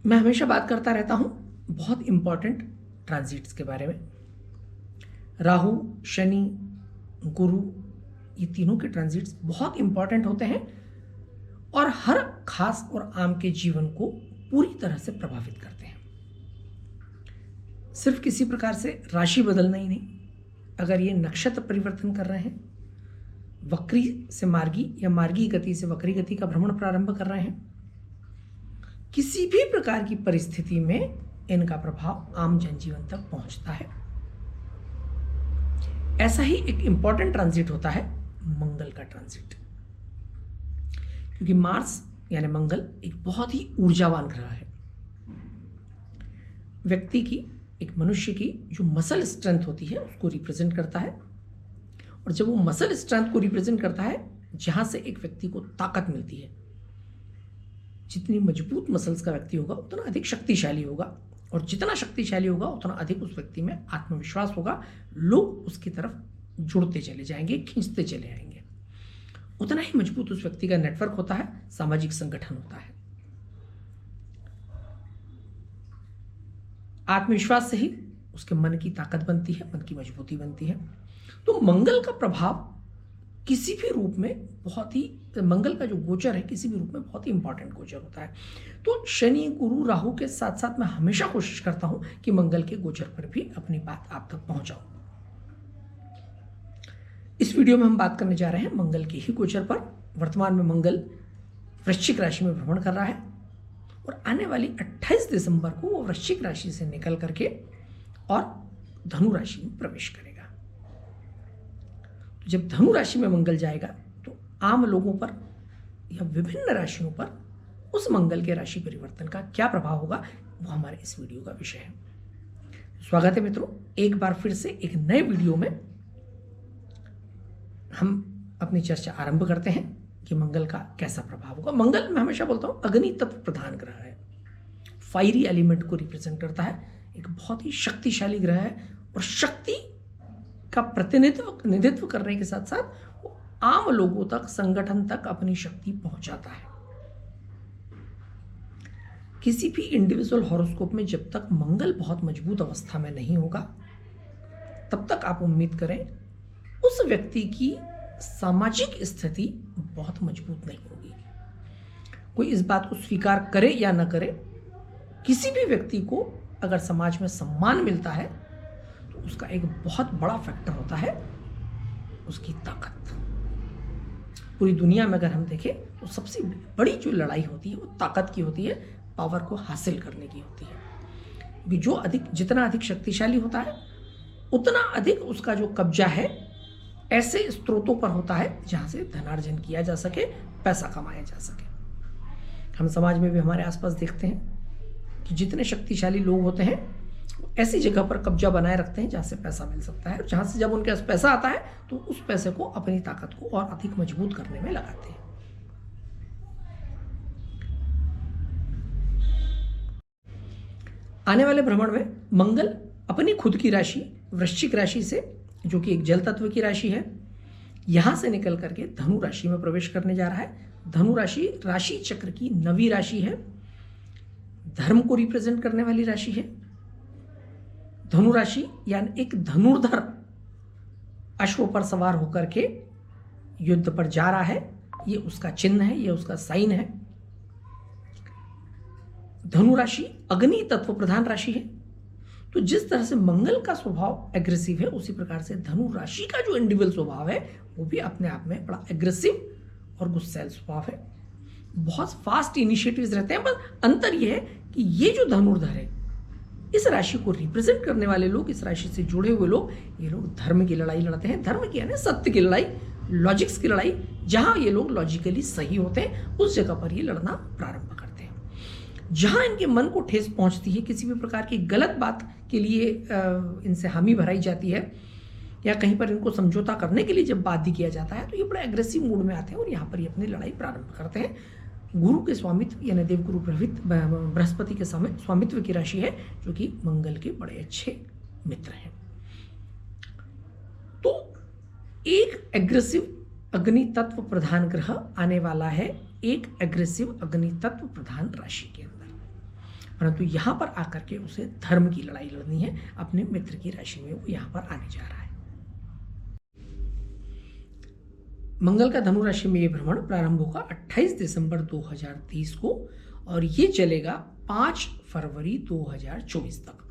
मैं हमेशा बात करता रहता हूँ बहुत इम्पॉर्टेंट ट्रांजिट्स के बारे में। राहु, शनि, गुरु, ये तीनों के ट्रांजिट्स बहुत इम्पॉर्टेंट होते हैं और हर खास और आम के जीवन को पूरी तरह से प्रभावित करते हैं। सिर्फ किसी प्रकार से राशि बदलना ही नहीं, अगर ये नक्षत्र परिवर्तन कर रहे हैं, वक्री से मार्गी या मार्गी गति से वक्री गति का भ्रमण प्रारंभ कर रहे हैं, किसी भी प्रकार की परिस्थिति में इनका प्रभाव आम जनजीवन तक पहुंचता है। ऐसा ही एक इंपॉर्टेंट ट्रांजिट होता है मंगल का ट्रांजिट, क्योंकि मार्स यानी मंगल एक बहुत ही ऊर्जावान ग्रह है। व्यक्ति की, एक मनुष्य की जो मसल स्ट्रेंथ होती है उसको रिप्रेजेंट करता है, और जब वो मसल स्ट्रेंथ को रिप्रेजेंट करता है जहां से एक व्यक्ति को ताकत मिलती है, जितनी मजबूत मसल्स का व्यक्ति होगा उतना अधिक शक्तिशाली होगा, और जितना शक्तिशाली होगा उतना अधिक उस व्यक्ति में आत्मविश्वास होगा। लोग उसकी तरफ जुड़ते चले जाएंगे, खींचते चले आएंगे। उतना ही मजबूत उस व्यक्ति का नेटवर्क होता है, सामाजिक संगठन होता है। आत्मविश्वास से ही उसके मन की ताकत बनती है, मन की मजबूती बनती है। तो मंगल का प्रभाव किसी भी रूप में बहुत ही, मंगल का जो गोचर है किसी भी रूप में बहुत ही इंपॉर्टेंट गोचर होता है। तो शनि, गुरु, राहु के साथ साथ मैं हमेशा कोशिश करता हूं कि मंगल के गोचर पर भी अपनी बात आप तक पहुंचाऊं। इस वीडियो में हम बात करने जा रहे हैं मंगल के ही गोचर पर। वर्तमान में मंगल वृश्चिक राशि में भ्रमण कर रहा है और आने वाली 28 दिसंबर को वो वृश्चिक राशि से निकल करके और धनु राशि में प्रवेश करेगा। तो जब धनु राशि में मंगल जाएगा तो आम लोगों पर या विभिन्न राशियों पर उस मंगल के राशि परिवर्तन का क्या प्रभाव होगा, वो हमारे इस वीडियो का विषय है। स्वागत है मित्रों, एक बार फिर से एक नए वीडियो में हम अपनी चर्चा आरंभ करते हैं कि मंगल का कैसा प्रभाव होगा। मंगल, मैं हमेशा बोलता हूं, अग्नि तत्व प्रधान ग्रह है, फायरी एलिमेंट को रिप्रेजेंट करता है, एक बहुत ही शक्तिशाली ग्रह है और शक्ति का प्रतिनिधित्व करने के साथ साथ वो आम लोगों तक, संगठन तक अपनी शक्ति पहुंचाता है। किसी भी इंडिविजुअल हॉरोस्कोप में जब तक मंगल बहुत मजबूत अवस्था में नहीं होगा तब तक आप उम्मीद करें उस व्यक्ति की सामाजिक स्थिति बहुत मजबूत नहीं होगी। कोई इस बात को स्वीकार करे या न करे, किसी भी व्यक्ति को अगर समाज में सम्मान मिलता है तो उसका एक बहुत बड़ा फैक्टर होता है उसकी ताकत। पूरी दुनिया में अगर हम देखें तो सबसे बड़ी जो लड़ाई होती है वो ताकत की होती है, पावर को हासिल करने की होती है। जो जितना अधिक शक्तिशाली होता है उतना अधिक उसका जो कब्जा है ऐसे स्रोतों पर होता है जहां से धनार्जन किया जा सके, पैसा कमाया जा सके। हम समाज में भी हमारे आसपास देखते हैं कि जितने शक्तिशाली लोग होते हैं ऐसी जगह पर कब्जा बनाए रखते हैं जहां से पैसा मिल सकता है, और जहां से जब उनके पास पैसा आता है तो उस पैसे को अपनी ताकत को और अधिक मजबूत करने में लगाते हैं। आने वाले भ्रमण में मंगल अपनी खुद की राशि वृश्चिक राशि से, जो कि एक जल तत्व की राशि है, यहां से निकल करके धनु राशि में प्रवेश करने जा रहा है। धनु राशि राशि चक्र की 9वीं राशि है, धर्म को रिप्रेजेंट करने वाली राशि है। धनु राशि यानी एक धनुर्धर अश्व पर सवार होकर के युद्ध पर जा रहा है, ये उसका चिन्ह है, ये उसका साइन है। धनु राशि अग्नि तत्व प्रधान राशि है, तो जिस तरह से मंगल का स्वभाव एग्रेसिव है उसी प्रकार से धनु राशि का जो इंडिविजुअल स्वभाव है वो भी अपने आप में बड़ा एग्रेसिव और गुस्सैल स्वभाव है। बहुत फास्ट इनिशिएटिव्स रहते हैं, बस अंतर यह है कि ये जो धनुर्धर है, इस राशि को रिप्रेजेंट करने वाले लोग, इस राशि से जुड़े हुए लोग, ये लोग धर्म की लड़ाई लड़ते हैं। धर्म की यानी सत्य की लड़ाई, लॉजिक्स की लड़ाई। जहां ये लोग लॉजिकली सही होते हैं उस जगह पर ये लड़ना प्रारंभ करते हैं। जहां इनके मन को ठेस पहुंचती है, किसी भी प्रकार की गलत बात के लिए इनसे हामी भराई जाती है या कहीं पर इनको समझौता करने के लिए जब बाध्य किया जाता है तो ये बड़े एग्रेसिव मूड में आते हैं और यहाँ पर ये अपनी लड़ाई प्रारंभ करते हैं। गुरु के स्वामित्व यानी देवगुरु बृहस्पति के स्वामित्व की राशि है, जो कि मंगल के बड़े अच्छे मित्र हैं। तो एक एग्रेसिव अग्नि तत्व प्रधान ग्रह आने वाला है, एक एग्रेसिव अग्नि तत्व प्रधान राशि के अंदर। परंतु यहाँ पर आकर के उसे धर्म की लड़ाई लड़नी है। अपने मित्र की राशि में वो यहाँ पर आने जा रहा है। मंगल का धनु राशि में ये भ्रमण प्रारंभ होगा 28 दिसंबर 2023 को और ये चलेगा 5 फरवरी 2024 तक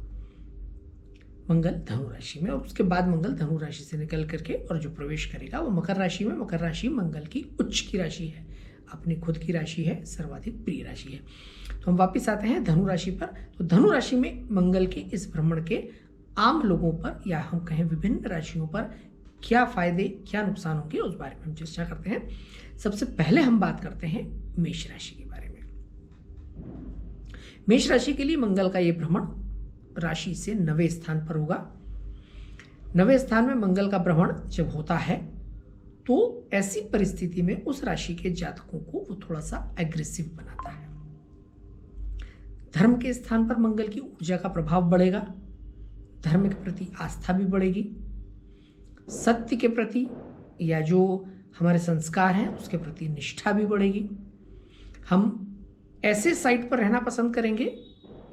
मंगल धनु राशि में। और उसके बाद मंगल धनु राशि से निकल करके और जो प्रवेश करेगा वो मकर राशि में। मकर राशि मंगल की उच्च की राशि है, अपनी खुद की राशि है, सर्वाधिक प्रिय राशि है। तो हम वापस आते हैं धनु राशि पर। तो धनु राशि में मंगल के इस भ्रमण के आम लोगों पर या हम कहें विभिन्न राशियों पर क्या फायदे क्या नुकसान होंगे उस बारे में हम चर्चा करते हैं। सबसे पहले हम बात करते हैं मेष राशि के बारे में। मेष राशि के लिए मंगल का यह भ्रमण राशि से 9वें स्थान पर होगा। 9वें स्थान में मंगल का भ्रमण जब होता है तो ऐसी परिस्थिति में उस राशि के जातकों को वो थोड़ा सा एग्रेसिव बनाता है। धर्म के स्थान पर मंगल की ऊर्जा का प्रभाव बढ़ेगा, धर्म के प्रति आस्था भी बढ़ेगी, सत्य के प्रति या जो हमारे संस्कार हैं उसके प्रति निष्ठा भी बढ़ेगी। हम ऐसे साइट पर रहना पसंद करेंगे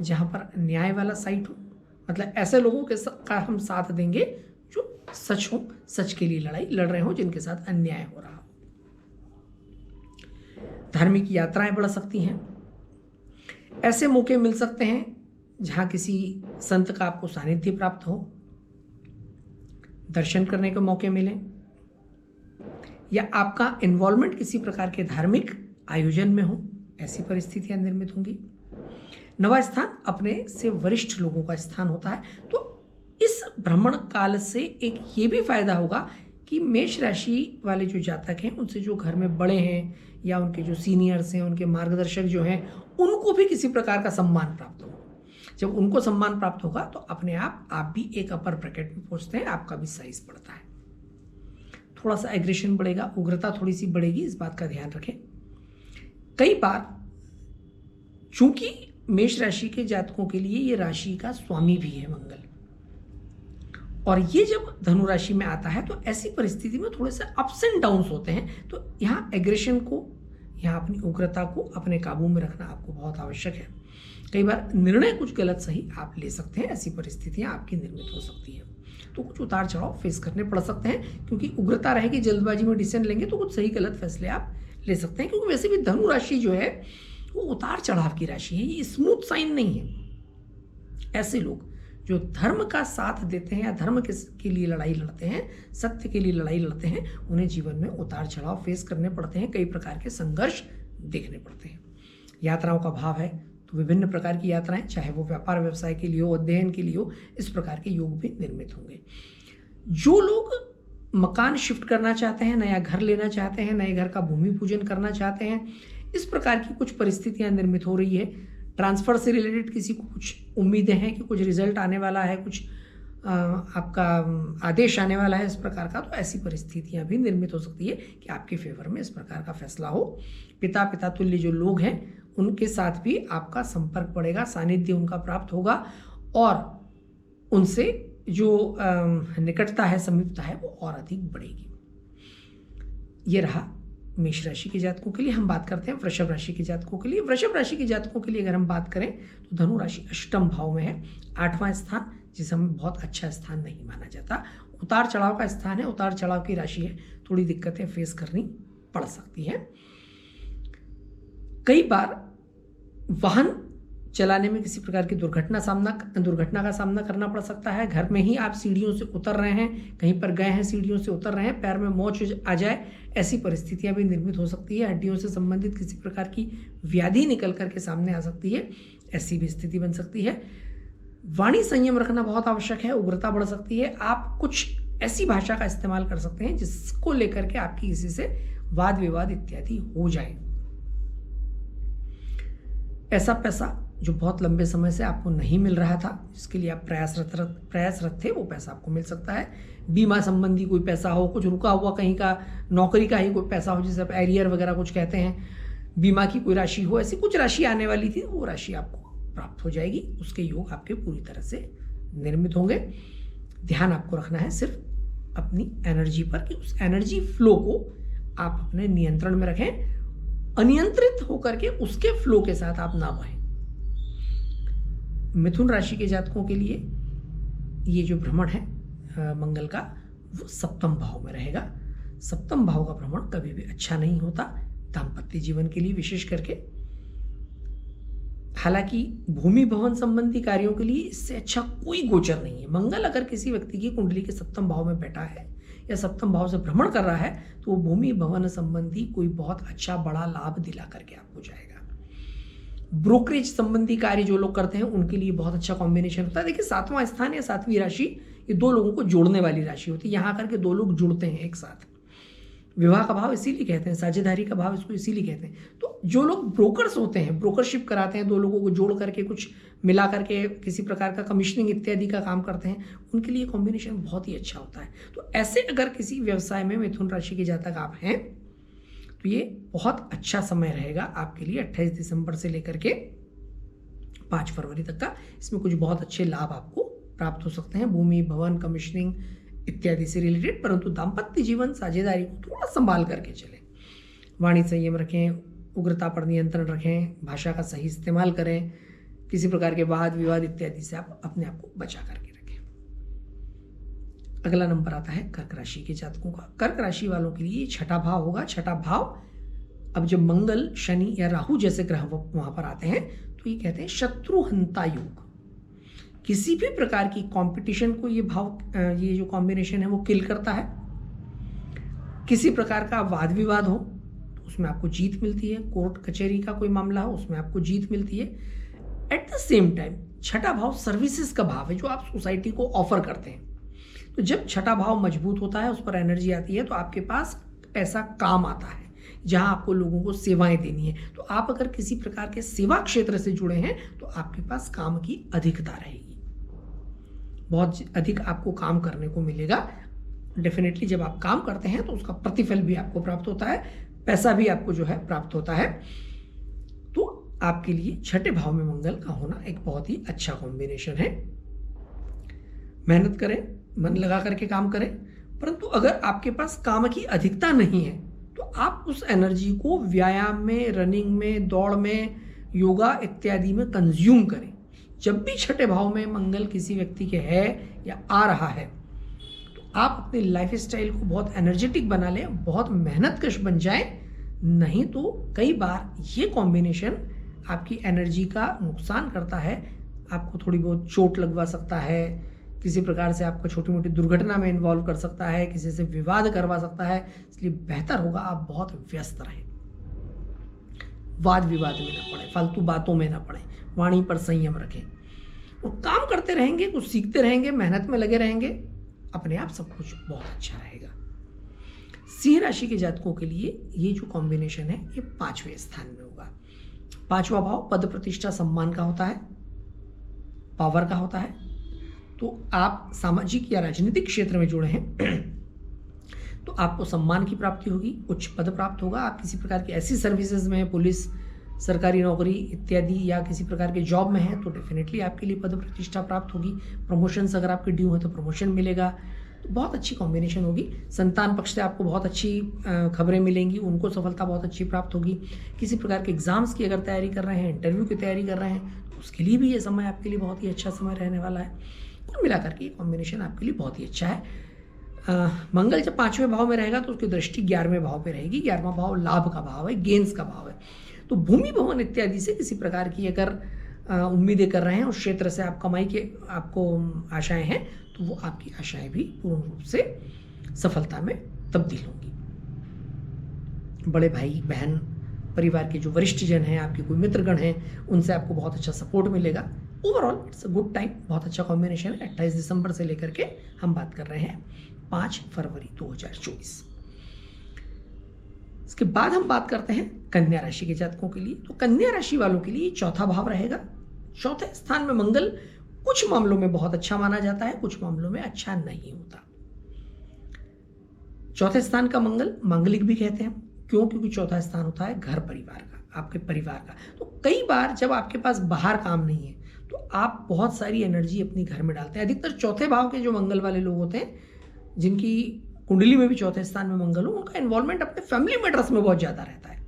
जहां पर न्याय वाला साइट हो, मतलब ऐसे लोगों के का हम साथ देंगे जो सच हो, सच के लिए लड़ाई लड़ रहे हो, जिनके साथ अन्याय हो रहा हो। धार्मिक यात्राएं बढ़ सकती हैं, ऐसे मौके मिल सकते हैं जहां किसी संत का आपको सानिध्य प्राप्त हो, दर्शन करने के मौके मिले या आपका इन्वॉल्वमेंट किसी प्रकार के धार्मिक आयोजन में हो, ऐसी परिस्थितियां निर्मित होंगी। 9वां स्थान अपने से वरिष्ठ लोगों का स्थान होता है। तो इस भ्रमण काल से एक ये भी फायदा होगा कि मेष राशि वाले जो जातक हैं उनसे जो घर में बड़े हैं या उनके जो सीनियर्स हैं, उनके मार्गदर्शक जो हैं, उनको भी किसी प्रकार का सम्मान प्राप्त होगा। जब उनको सम्मान प्राप्त होगा तो अपने आप भी एक अपर ब्रैकेट में पहुंचते हैं, आपका भी साइज बढ़ता है। थोड़ा सा एग्रेशन बढ़ेगा, उग्रता थोड़ी सी बढ़ेगी, इस बात का ध्यान रखें। कई बार चूंकि मेष राशि के जातकों के लिए ये राशि का स्वामी भी है मंगल, और ये जब धनु राशि में आता है तो ऐसी परिस्थिति में थोड़े से अप्स एंड डाउन्स होते हैं। तो यहाँ एग्रेशन को, यहाँ अपनी उग्रता को अपने काबू में रखना आपको बहुत आवश्यक है। कई बार निर्णय कुछ गलत सही आप ले सकते हैं, ऐसी परिस्थितियां आपकी निर्मित हो सकती है। तो कुछ उतार चढ़ाव फेस करने पड़ सकते हैं, क्योंकि उग्रता रहेगी, जल्दबाजी में डिसीजन लेंगे तो कुछ सही गलत फैसले आप ले सकते हैं। क्योंकि वैसे भी धनु राशि जो है वो उतार चढ़ाव की राशि है, ये स्मूथ साइन नहीं है। ऐसे लोग जो धर्म का साथ देते हैं या धर्म के लिए लड़ाई लड़ते हैं, सत्य के लिए लड़ाई लड़ते हैं, उन्हें जीवन में उतार चढ़ाव फेस करने पड़ते हैं, कई प्रकार के संघर्ष देखने पड़ते हैं। यात्राओं का भाव है तो विभिन्न प्रकार की यात्राएं, चाहे वो व्यापार व्यवसाय के लिए हो, अध्ययन के लिए हो, इस प्रकार के योग भी निर्मित होंगे। जो लोग मकान शिफ्ट करना चाहते हैं, नया घर लेना चाहते हैं, नए घर का भूमि पूजन करना चाहते हैं, इस प्रकार की कुछ परिस्थितियां निर्मित हो रही है। ट्रांसफर से रिलेटेड किसी को कुछ उम्मीदें हैं कि कुछ रिजल्ट आने वाला है, कुछ आपका आदेश आने वाला है इस प्रकार का, तो ऐसी परिस्थितियां भी निर्मित हो सकती है कि आपके फेवर में इस प्रकार का फैसला हो। पिता तुल्य जो लोग हैं उनके साथ भी आपका संपर्क बढ़ेगा, सानिध्य उनका प्राप्त होगा और उनसे जो निकटता है, समीपता है, वो और अधिक बढ़ेगी। ये रहा मेष राशि के जातकों के लिए। हम बात करते हैं वृषभ राशि के जातकों के लिए। वृषभ राशि के जातकों के लिए अगर हम बात करें तो धनु राशि अष्टम भाव में है, 8वां स्थान, जिसे हमें बहुत अच्छा स्थान नहीं माना जाता। उतार चढ़ाव का स्थान है, उतार चढ़ाव की राशि है, थोड़ी दिक्कतें फेस करनी पड़ सकती हैं। कई बार वाहन चलाने में किसी प्रकार की दुर्घटना का सामना करना पड़ सकता है। घर में ही आप सीढ़ियों से उतर रहे हैं, कहीं पर गए हैं, सीढ़ियों से उतर रहे हैं, पैर में मोच आ जाए, ऐसी परिस्थितियां भी निर्मित हो सकती है। हड्डियों से संबंधित किसी प्रकार की व्याधि निकल करके सामने आ सकती है, ऐसी भी स्थिति बन सकती है। वाणी संयम रखना बहुत आवश्यक है, उग्रता बढ़ सकती है। आप कुछ ऐसी भाषा का इस्तेमाल कर सकते हैं जिसको लेकर के आपकी किसी से वाद विवाद इत्यादि हो जाए। ऐसा पैसा जो बहुत लंबे समय से आपको नहीं मिल रहा था, जिसके लिए आप प्रयासरत थे, वो पैसा आपको मिल सकता है। बीमा संबंधी कोई पैसा हो, कुछ रुका हुआ कहीं का नौकरी का ही कोई पैसा हो, जिसे आप एरियर वगैरह कुछ कहते हैं, बीमा की कोई राशि हो, ऐसी कुछ राशि आने वाली थी, वो राशि आपको प्राप्त हो जाएगी। उसके योग आपके पूरी तरह से निर्मित होंगे। ध्यान आपको रखना है सिर्फ अपनी एनर्जी पर, कि उस एनर्जी फ्लो को आप अपने नियंत्रण में रखें। अनियंत्रित होकर के उसके फ्लो के साथ आप ना बहें। मिथुन राशि के जातकों के लिए ये जो भ्रमण है मंगल का, वो सप्तम भाव में रहेगा। सप्तम भाव का भ्रमण कभी भी अच्छा नहीं होता दाम्पत्य जीवन के लिए विशेष करके। हालांकि भूमि भवन संबंधी कार्यों के लिए इससे अच्छा कोई गोचर नहीं है। मंगल अगर किसी व्यक्ति की कुंडली के सप्तम भाव में बैठा है या सप्तम भाव से भ्रमण कर रहा है तो वो भूमि भवन संबंधी कोई बहुत अच्छा बड़ा लाभ दिला करके आपको जाएगा। ब्रोकरेज संबंधी कार्य जो लोग करते हैं उनके लिए बहुत अच्छा कॉम्बिनेशन होता है। देखिए 7वां स्थान या 7वीं राशि ये दो लोगों को जोड़ने वाली राशि होती है। यहाँ आकर के दो लोग जुड़ते हैं एक साथ। विवाह का भाव इसीलिए कहते हैं, साझेदारी का भाव इसको इसीलिए कहते हैं। तो जो लोग ब्रोकर्स होते हैं, ब्रोकरशिप कराते हैं, दो लोगों को जोड़ करके कुछ मिला करके किसी प्रकार का कमीशनिंग इत्यादि का काम करते हैं, उनके लिए कॉम्बिनेशन बहुत ही अच्छा होता है। तो ऐसे अगर किसी व्यवसाय में मिथुन राशि के जातक आप हैं तो ये बहुत अच्छा समय रहेगा आपके लिए 28 दिसंबर से लेकर के 5 फरवरी तक का। इसमें कुछ बहुत अच्छे लाभ आपको प्राप्त हो सकते हैं भूमि भवन कमीशनिंग इत्यादि से रिलेटेड। परंतु दाम्पत्य जीवन साझेदारी को थोड़ा संभाल करके चलें। वाणी संयम रखें, उग्रता पर नियंत्रण रखें, भाषा का सही इस्तेमाल करें, किसी प्रकार के वाद विवाद इत्यादि से आप अपने आप को बचा करके रखें। अगला नंबर आता है कर्क राशि के जातकों का। कर्क राशि वालों के लिए छठा भाव होगा। छठा भाव, अब जब मंगल शनि या राहु जैसे ग्रह वहां पर आते हैं तो ये कहते हैं शत्रुहंता योग। किसी भी प्रकार की कंपटीशन को ये भाव, ये जो कॉम्बिनेशन है वो किल करता है। किसी प्रकार का वाद विवाद हो तो उसमें आपको जीत मिलती है। कोर्ट कचहरी का कोई मामला हो उसमें आपको जीत मिलती है। एट द सेम टाइम छठा भाव सर्विसेज का भाव है जो आप सोसाइटी को ऑफर करते हैं। तो जब छठा भाव मजबूत होता है, उस पर एनर्जी आती है, तो आपके पास ऐसा काम आता है जहां आपको लोगों को सेवाएं देनी है। तो आप अगर किसी प्रकार के सेवा क्षेत्र से जुड़े हैं तो आपके पास काम की अधिकता रहेगी, बहुत अधिक आपको काम करने को मिलेगा। डेफिनेटली जब आप काम करते हैं तो उसका प्रतिफल भी आपको प्राप्त होता है, पैसा भी आपको जो है प्राप्त होता है। तो आपके लिए छठे भाव में मंगल का होना एक बहुत ही अच्छा कॉम्बिनेशन है। मेहनत करें, मन लगा करके काम करें। परंतु अगर आपके पास काम की अधिकता नहीं है तो आप उस एनर्जी को व्यायाम में, रनिंग में, दौड़ में, योगा इत्यादि में कंज्यूम करें। जब भी छठे भाव में मंगल किसी व्यक्ति के है या आ रहा है तो आप अपनी लाइफ स्टाइल को बहुत एनर्जेटिक बना लें, बहुत मेहनतकश बन जाएं। नहीं तो कई बार ये कॉम्बिनेशन आपकी एनर्जी का नुकसान करता है, आपको थोड़ी बहुत चोट लगवा सकता है, किसी प्रकार से आपको छोटी मोटी दुर्घटना में इन्वॉल्व कर सकता है, किसी से विवाद करवा सकता है। इसलिए बेहतर होगा आप बहुत व्यस्त रहें, वाद विवाद में ना पड़े, फालतू बातों में ना पड़े, वाणी पर संयम रखें और काम करते रहेंगे, कुछ सीखते रहेंगे, मेहनत में लगे रहेंगे, अपने आप सब कुछ बहुत अच्छा रहेगा। सिंह राशि के जातकों के लिए ये जो कॉम्बिनेशन है ये 5वें स्थान में होगा। 5वां भाव पद प्रतिष्ठा सम्मान का होता है, पावर का होता है। तो आप सामाजिक या राजनीतिक क्षेत्र में जुड़े हैं तो आपको सम्मान की प्राप्ति होगी, उच्च पद प्राप्त होगा। आप किसी प्रकार की ऐसी सर्विसेज में, पुलिस, सरकारी नौकरी इत्यादि या किसी प्रकार के जॉब में हैं तो डेफिनेटली आपके लिए पद प्रतिष्ठा प्राप्त होगी। प्रमोशंस अगर आपके ड्यू है तो प्रमोशन मिलेगा। तो बहुत अच्छी कॉम्बिनेशन होगी। संतान पक्ष से आपको बहुत अच्छी खबरें मिलेंगी, उनको सफलता बहुत अच्छी प्राप्त होगी। किसी प्रकार के एग्जाम्स की अगर तैयारी कर रहे हैं, इंटरव्यू की तैयारी कर रहे हैं तो उसके लिए भी ये समय आपके लिए बहुत ही अच्छा समय रहने वाला है। कुल मिलाकर के ये कॉम्बिनेशन आपके लिए बहुत ही अच्छा है। मंगल जब 5वें भाव में रहेगा तो उसकी दृष्टि 11वें भाव पे रहेगी। 11वां भाव लाभ का भाव है, गेंस का भाव है। तो भूमि भवन इत्यादि से किसी प्रकार की अगर उम्मीदें कर रहे हैं, उस क्षेत्र से आप कमाई के आपको आशाएं हैं तो वो आपकी आशाएं भी पूर्ण रूप से सफलता में तब्दील होंगी। बड़े भाई बहन, परिवार के जो वरिष्ठ जन हैं, आपके कोई मित्रगण हैं, उनसे आपको बहुत अच्छा सपोर्ट मिलेगा। Overall it's a good time, बहुत अच्छा कॉम्बिनेशन है। 28 दिसंबर से लेकर के हम बात कर रहे हैं 5 फरवरी 2024। इसके बाद हम बात करते हैं कन्या राशि के जातकों के लिए। तो कन्या राशि वालों के लिए चौथा भाव रहेगा। चौथे स्थान में मंगल कुछ मामलों में बहुत अच्छा माना जाता है, कुछ मामलों में अच्छा नहीं होता। चौथे स्थान का मंगल मांगलिक भी कहते हैं। क्यों? क्योंकि चौथा स्थान होता है घर परिवार का, आपके परिवार का। तो कई बार जब आपके पास बाहर काम नहीं है तो आप बहुत सारी एनर्जी अपनी घर में डालते हैं। अधिकतर चौथे भाव के जो मंगल वाले लोग होते हैं, जिनकी कुंडली में भी चौथे स्थान में मंगल हो, उनका इन्वॉल्वमेंट अपने फैमिली मैटर्स में बहुत ज़्यादा रहता है।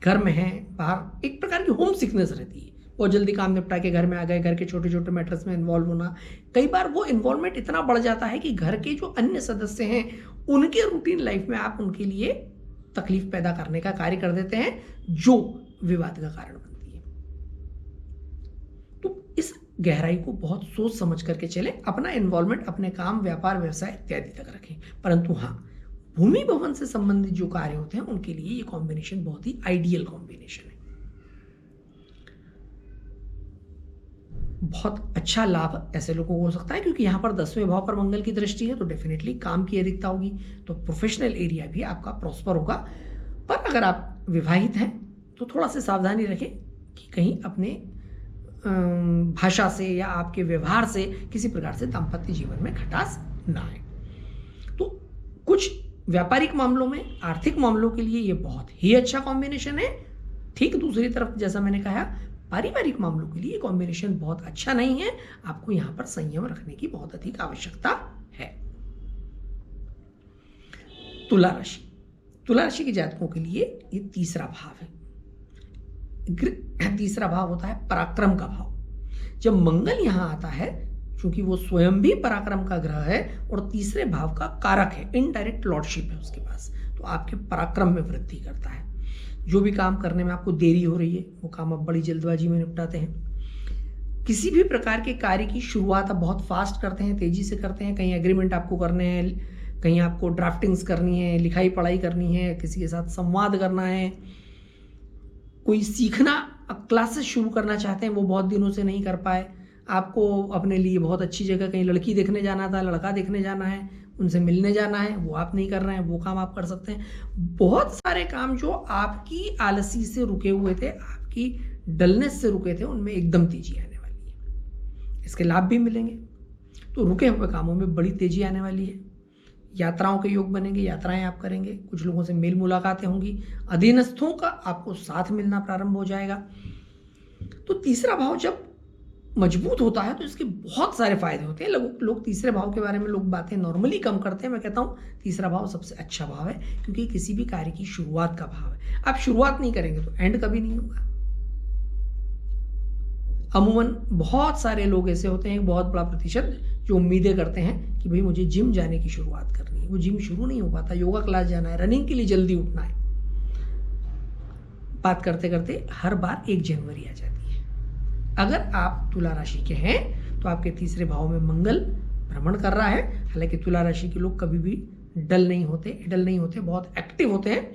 घर में है, बाहर, एक प्रकार की होम सिकनेस रहती है। बहुत जल्दी काम निपटा के घर में आ गए, घर के छोटे छोटे मैटर्स में इन्वॉल्व होना। कई बार वो इन्वॉल्वमेंट इतना बढ़ जाता है कि घर के जो अन्य सदस्य हैं उनके रूटीन लाइफ में आप उनके लिए तकलीफ पैदा करने का कार्य कर देते हैं, जो विवाद का कारण बनती है। तो इस गहराई को बहुत सोच समझ करके चले, अपना इन्वॉल्वमेंट अपने काम, व्यापार, व्यवसाय इत्यादि तक रखें। परंतु हाँ, भूमि भवन से संबंधित जो कार्य होते हैं उनके लिए ये कॉम्बिनेशन बहुत ही आइडियल कॉम्बिनेशन है। बहुत अच्छा लाभ ऐसे लोगों को हो सकता है, क्योंकि यहां पर 10वें भाव पर मंगल की दृष्टि है, तो डेफिनेटली काम की अधिकता होगी, तो प्रोफेशनल एरिया भी आपका प्रॉस्पर होगा। पर अगर आप विवाहित हैं तो थोड़ा सा सावधानी रखें कि कहीं अपने भाषा से या आपके व्यवहार से किसी प्रकार से दाम्पत्य जीवन में खटास ना आए। तो कुछ व्यापारिक मामलों में, आर्थिक मामलों के लिए ये बहुत ही अच्छा कॉम्बिनेशन है। ठीक दूसरी तरफ जैसा मैंने कहा, पारिवारिक मामलों के लिए कॉम्बिनेशन बहुत अच्छा नहीं है। आपको यहां पर संयम रखने की बहुत अधिक आवश्यकता है। तुला राशि, तुला राशि के जातकों के लिए ये तीसरा भाव है। तीसरा भाव होता है पराक्रम का भाव। जब मंगल यहां आता है, क्योंकि वो स्वयं भी पराक्रम का ग्रह है और तीसरे भाव का कारक है, इनडायरेक्ट लॉर्डशिप है उसके पास, तो आपके पराक्रम में वृद्धि करता है। जो भी काम करने में आपको देरी हो रही है वो काम आप बड़ी जल्दबाजी में निपटाते हैं। किसी भी प्रकार के कार्य की शुरुआत आप बहुत फास्ट करते हैं, तेजी से करते हैं। कहीं एग्रीमेंट आपको करने हैं, कहीं आपको ड्राफ्टिंग्स करनी है, लिखाई पढ़ाई करनी है, किसी के साथ संवाद करना है, कोई सीखना क्लासेस शुरू करना चाहते हैं, वो बहुत दिनों से नहीं कर पाए। आपको अपने लिए बहुत अच्छी जगह कहीं लड़की देखने जाना था, लड़का देखने जाना है, उनसे मिलने जाना है, वो आप नहीं कर रहे हैं, वो काम आप कर सकते हैं। बहुत सारे काम जो आपकी आलसी से रुके हुए थे, आपकी डलनेस से रुके थे, उनमें एकदम तेजी आने वाली है। इसके लाभ भी मिलेंगे। तो रुके हुए कामों में बड़ी तेजी आने वाली है। यात्राओं के योग बनेंगे, यात्राएं आप करेंगे, कुछ लोगों से मेल मुलाकातें होंगी, अधीनस्थों का आपको साथ मिलना प्रारंभ हो जाएगा। तो तीसरा भाव जब मजबूत होता है तो इसके बहुत सारे फायदे होते हैं। लोग तीसरे भाव के बारे में लोग बातें नॉर्मली कम करते हैं। मैं कहता हूँ तीसरा भाव सबसे अच्छा भाव है, क्योंकि किसी भी कार्य की शुरुआत का भाव है। आप शुरुआत नहीं करेंगे तो एंड कभी नहीं होगा। अमूमन बहुत सारे लोग ऐसे होते हैं, बहुत बड़ा प्रतिशत, जो उम्मीदें करते हैं कि भाई मुझे जिम जाने की शुरुआत करनी है। वो जिम शुरू नहीं हो पाता। योगा क्लास जाना है, रनिंग के लिए जल्दी उठना है, बात करते करते हर बार 1 जनवरी आ जाती है। अगर आप तुला राशि के हैं तो आपके तीसरे भाव में मंगल भ्रमण कर रहा है। हालांकि तुला राशि के लोग कभी भी डल नहीं होते, बहुत एक्टिव होते हैं,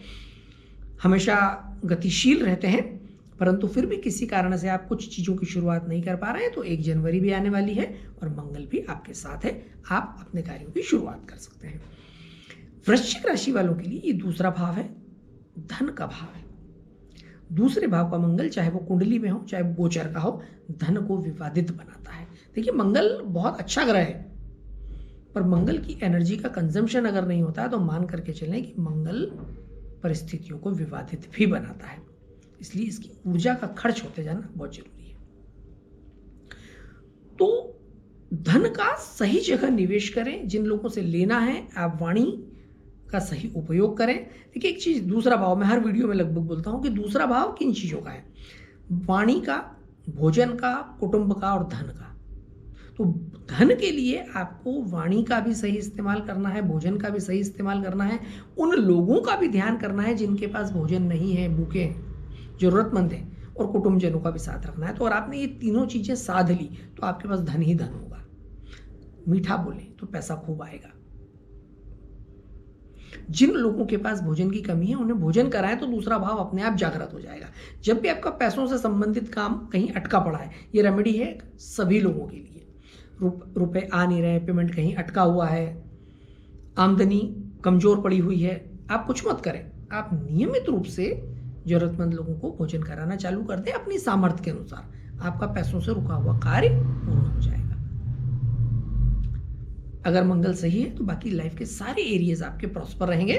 हमेशा गतिशील रहते हैं। परंतु फिर भी किसी कारण से आप कुछ चीज़ों की शुरुआत नहीं कर पा रहे हैं तो 1 जनवरी भी आने वाली है और मंगल भी आपके साथ है, आप अपने कार्यों की शुरुआत कर सकते हैं। वृश्चिक राशि वालों के लिए ये दूसरा भाव है, धन का भाव है। दूसरे भाव का मंगल, चाहे वो कुंडली में हो चाहे गोचर का हो, धन को विवादित बनाता है। देखिए, मंगल बहुत अच्छा ग्रह है, पर मंगल की एनर्जी का कंजम्पशन अगर नहीं होता है तो मान करके चलें कि मंगल परिस्थितियों को विवादित भी बनाता है। इसलिए इसकी ऊर्जा का खर्च होते जाना बहुत जरूरी है। तो धन का सही जगह निवेश करें। जिन लोगों से लेना है, आप वाणी का सही उपयोग करें। देखिए, एक चीज, दूसरा भाव, मैं हर वीडियो में लगभग बोलता हूं कि दूसरा भाव किन चीजों का है, वाणी का, भोजन का, कुटुंब का और धन का। तो धन के लिए आपको वाणी का भी सही इस्तेमाल करना है, भोजन का भी सही इस्तेमाल करना है, उन लोगों का भी ध्यान करना है जिनके पास भोजन नहीं है, भूखे हैं, जरूरतमंद है, और कुटुंबजनों का भी साथ रखना है। तो अगर आपने ये तीनों चीजें साध ली तो आपके पास धन ही धन होगा। मीठा बोले तो पैसा खूब आएगा। जिन लोगों के पास भोजन की कमी है उन्हें भोजन कराएं तो दूसरा भाव अपने आप जागृत हो जाएगा। जब भी आपका पैसों से संबंधित काम कहीं अटका पड़ा है, ये रेमेडी है सभी लोगों के लिए। रुपए आ नहीं रहे, पेमेंट कहीं अटका हुआ है, आमदनी कमजोर पड़ी हुई है, आप कुछ मत करें, आप नियमित रूप से जरूरतमंद लोगों को भोजन कराना चालू कर दें अपनी सामर्थ्य के अनुसार। आपका पैसों से रुका हुआ कार्य पूर्ण हो जाएगा। अगर मंगल सही है तो बाकी लाइफ के सारे एरियाज आपके प्रॉस्पर रहेंगे।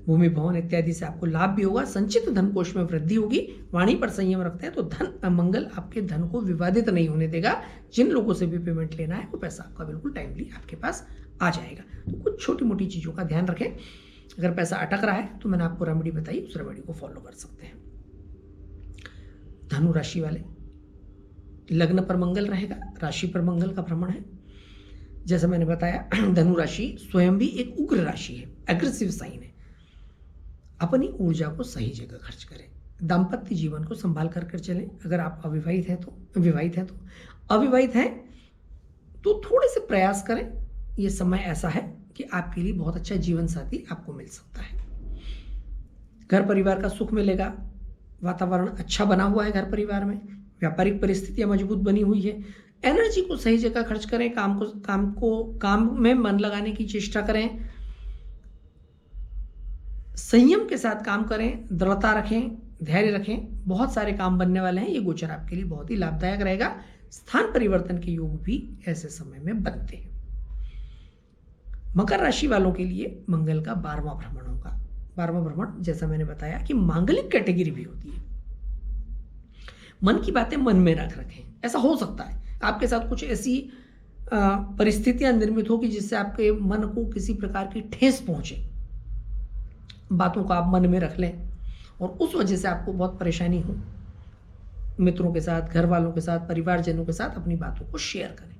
भूमि भवन इत्यादि से आपको लाभ भी होगा, संचित धन कोष में वृद्धि होगी। वाणी पर संयम रखते हैं तो मंगल आपके धन को विवादित नहीं होने देगा। जिन लोगों से भी पेमेंट लेना है वो पैसा आपका बिल्कुल टाइमली आपके पास आ जाएगा। तो कुछ छोटी मोटी चीज़ों का ध्यान रखें। अगर पैसा अटक रहा है तो मैंने आपको रेमेडी बताई, उस रेमेडी को फॉलो कर सकते हैं। धनु राशि वाले, लग्न पर मंगल रहेगा, राशि पर मंगल का भ्रमण है। जैसा मैंने बताया धनु राशि स्वयं भी एक उग्र राशि है, एग्रेसिव साइन है। अपनी ऊर्जा को सही जगह खर्च करें, दाम्पत्य जीवन को संभाल कर चलें। अगर आप अविवाहित हैं तो अविवाहित हैं तो थोड़े से प्रयास करें। ये समय ऐसा है कि आपके लिए बहुत अच्छा जीवन साथी आपको मिल सकता है। घर परिवार का सुख मिलेगा, वातावरण अच्छा बना हुआ है घर परिवार में, व्यापारिक परिस्थितियां मजबूत बनी हुई है। एनर्जी को सही जगह खर्च करें, काम में मन लगाने की चेष्टा करें, संयम के साथ काम करें, दृढ़ता रखें, धैर्य रखें। बहुत सारे काम बनने वाले हैं। ये गोचर आपके लिए बहुत ही लाभदायक रहेगा। स्थान परिवर्तन के योग भी ऐसे समय में बनते हैं। मकर राशि वालों के लिए मंगल का 12वां भ्रमण होगा। 12वां भ्रमण जैसा मैंने बताया कि मांगलिक कैटेगरी भी होती है। मन की बातें मन में रखें। ऐसा हो सकता है आपके साथ कुछ ऐसी परिस्थितियां निर्मित हो कि जिससे आपके मन को किसी प्रकार की ठेस पहुंचे, बातों को आप मन में रख लें और उस वजह से आपको बहुत परेशानी हो। मित्रों के साथ, घर वालों के साथ, परिवारजनों के साथ अपनी बातों को शेयर करें।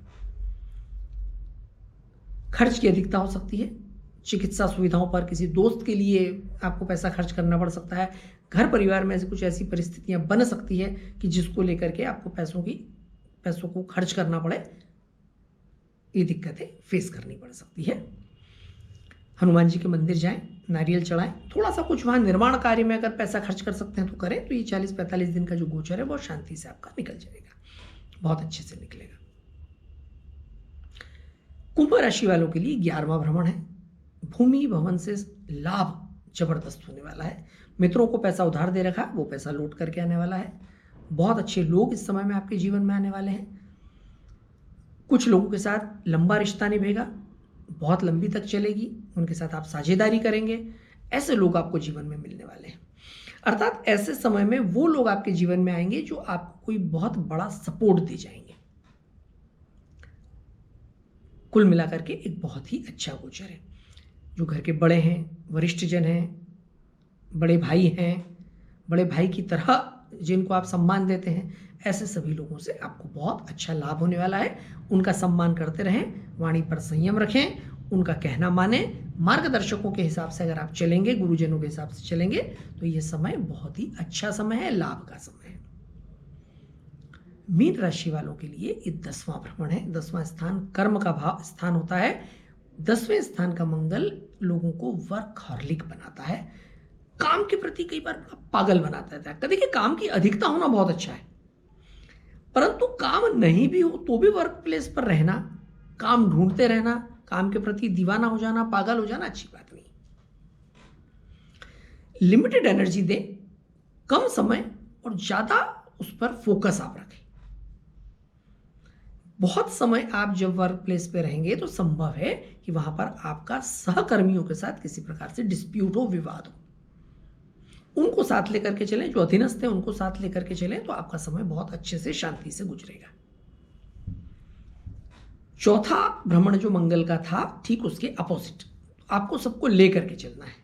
खर्च की अधिकता हो सकती है। चिकित्सा सुविधाओं पर किसी दोस्त के लिए आपको पैसा खर्च करना पड़ सकता है। घर परिवार में कुछ ऐसी परिस्थितियां बन सकती है कि जिसको लेकर के आपको पैसों को खर्च करना पड़े। ये दिक्कतें फेस करनी पड़ सकती है। हनुमान जी के मंदिर जाएं, नारियल चढ़ाएं, थोड़ा सा कुछ वहां निर्माण कार्य में अगर पैसा खर्च कर सकते हैं तो करें। तो ये 40-45 दिन का जो गोचर है बहुत शांति से आपका निकल जाएगा, बहुत अच्छे से निकलेगा। कुंभ राशि वालों के लिए 11वां भ्रमण है। भूमि भवन से लाभ जबरदस्त होने वाला है। मित्रों को पैसा उधार दे रखा, वो पैसा लौट करके आने वाला है। बहुत अच्छे लोग इस समय में आपके जीवन में आने वाले हैं। कुछ लोगों के साथ लंबा रिश्ता निभेगा, बहुत लंबी तक चलेगी। उनके साथ आप साझेदारी करेंगे। ऐसे लोग आपको जीवन में मिलने वाले हैं। अर्थात ऐसे समय में वो लोग आपके जीवन में आएंगे जो आपको कोई बहुत बड़ा सपोर्ट दे जाएंगे। कुल मिलाकर के एक बहुत ही अच्छा गोचर है। जो घर के बड़े हैं, वरिष्ठ जन हैं, बड़े भाई हैं, बड़े भाई की तरह जिनको आप सम्मान देते हैं, ऐसे सभी लोगों से आपको बहुत अच्छा लाभ होने वाला है। उनका सम्मान करते रहें, वाणी पर संयम रखें, उनका कहना माने। मार्गदर्शकों के हिसाब से अगर आप चलेंगे, गुरुजनों के हिसाब से चलेंगे तो ये समय बहुत ही अच्छा समय है, लाभ का समय है। मीन राशि वालों के लिए ये 10वां भ्रमण है। 10वां स्थान कर्म का स्थान होता है। 10वें स्थान का मंगल लोगों को वर्कहॉलिक बनाता है, काम के प्रति कई बार पागल बनाता है। देखिए, काम की अधिकता होना बहुत अच्छा है, परंतु काम नहीं भी हो तो भी वर्क प्लेस पर रहना, काम ढूंढते रहना, काम के प्रति दीवाना हो जाना, पागल हो जाना अच्छी बात नहीं। लिमिटेड एनर्जी दें, कम समय और ज्यादा उस पर फोकस आप रखें। बहुत समय आप जब वर्क प्लेस पे रहेंगे तो संभव है कि वहां पर आपका सहकर्मियों के साथ किसी प्रकार से डिस्प्यूट हो, विवाद हो। उनको साथ लेकर के चलें, जो अधीनस्थ हैं उनको साथ लेकर के चलें, तो आपका समय बहुत अच्छे से शांति से गुजरेगा। चौथा भ्रमण जो मंगल का था, ठीक उसके अपोजिट, आपको सबको लेकर के चलना है।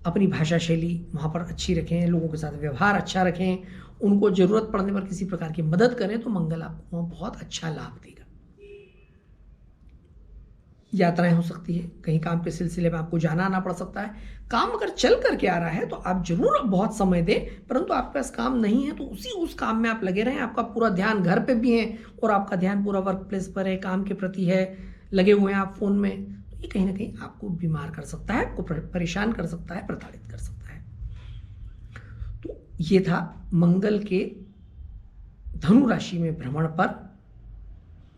अपनी भाषा शैली वहां पर अच्छी रखें, लोगों के साथ व्यवहार अच्छा रखें, उनको जरूरत पड़ने पर किसी प्रकार की मदद करें तो मंगल आपको वहां बहुत अच्छा लाभ देगा। यात्राएं हो सकती है, कहीं काम के सिलसिले में आपको जाना आना पड़ सकता है। काम अगर चल करके आ रहा है तो आप जरूर बहुत समय दें, परंतु आपके पास काम नहीं है तो उस काम में आप लगे रहें। आपका पूरा ध्यान घर पे भी है और आपका ध्यान पूरा वर्क प्लेस पर है, काम के प्रति है, लगे हुए हैं आप फोन में, तो ये कहीं ना कहीं आपको बीमार कर सकता है, आपको परेशान कर सकता है, प्रताड़ित कर सकता है। तो ये था मंगल के धनु राशि में भ्रमण पर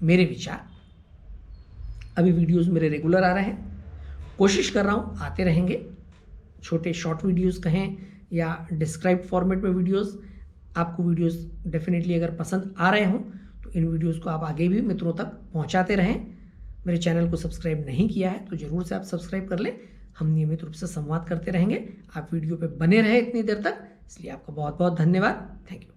मेरे विचार। अभी वीडियोस मेरे रेगुलर आ रहे हैं, कोशिश कर रहा हूँ आते रहेंगे। छोटे शॉर्ट वीडियोस कहें या डिस्क्राइब्ड फॉर्मेट में वीडियोस, आपको वीडियोस डेफिनेटली अगर पसंद आ रहे हों तो इन वीडियोस को आप आगे भी मित्रों तक पहुंचाते रहें। मेरे चैनल को सब्सक्राइब नहीं किया है तो ज़रूर से आप सब्सक्राइब कर लें। हम नियमित रूप से संवाद करते रहेंगे। आप वीडियो पे बने रहे इतनी देर तक, इसलिए आपका बहुत बहुत धन्यवाद। Thank you.